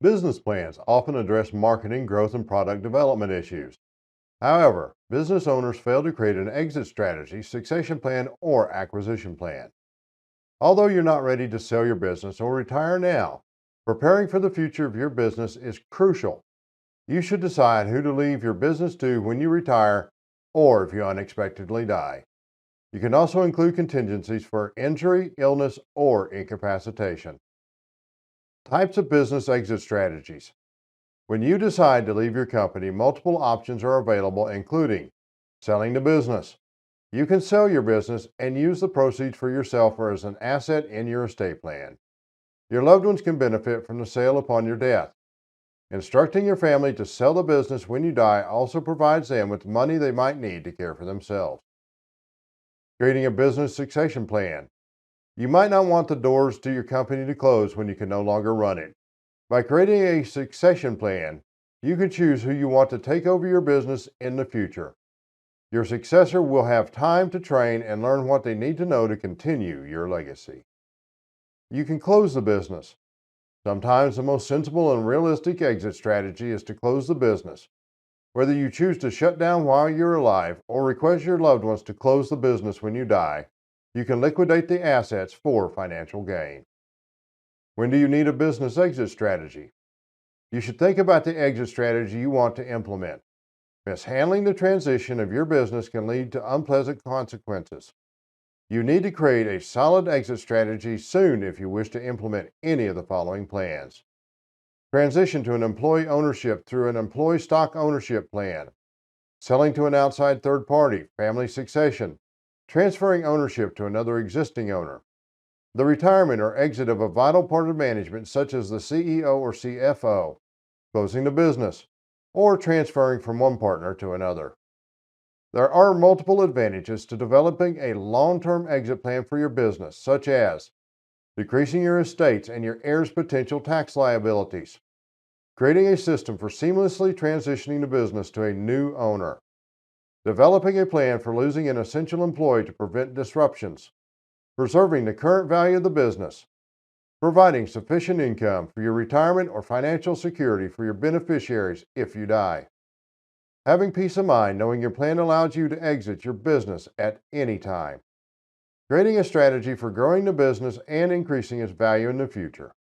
Business plans often address marketing, growth, and product development issues. However, business owners fail to create an exit strategy, succession plan, or acquisition plan. Although you're not ready to sell your business or retire now, preparing for the future of your business is crucial. You should decide who to leave your business to when you retire or if you unexpectedly die. You can also include contingencies for injury, illness, or incapacitation. Types of business exit strategies. When you decide to leave your company, multiple options are available, including selling the business. You can sell your business and use the proceeds for yourself or as an asset in your estate plan. Your loved ones can benefit from the sale upon your death. Instructing your family to sell the business when you die also provides them with money they might need to care for themselves. Creating a business succession plan. You might not want the doors to your company to close when you can no longer run it. By creating a succession plan, you can choose who you want to take over your business in the future. Your successor will have time to train and learn what they need to know to continue your legacy. You can close the business. Sometimes the most sensible and realistic exit strategy is to close the business. Whether you choose to shut down while you're alive or request your loved ones to close the business when you die, you can liquidate the assets for financial gain. When do you need a business exit strategy? You should think about the exit strategy you want to implement. Mishandling the transition of your business can lead to unpleasant consequences. You need to create a solid exit strategy soon if you wish to implement any of the following plans. Transition to an employee ownership through an employee stock ownership plan. Selling to an outside third party, family succession. Transferring ownership to another existing owner. The retirement or exit of a vital part of management such as the CEO or CFO. Closing the business, or transferring from one partner to another. There are multiple advantages to developing a long-term exit plan for your business, such as decreasing your estates and your heirs' potential tax liabilities, creating a system for seamlessly transitioning the business to a new owner, developing a plan for losing an essential employee to prevent disruptions, preserving the current value of the business, providing sufficient income for your retirement or financial security for your beneficiaries if you die. Having peace of mind knowing your plan allows you to exit your business at any time. Creating a strategy for growing the business and increasing its value in the future.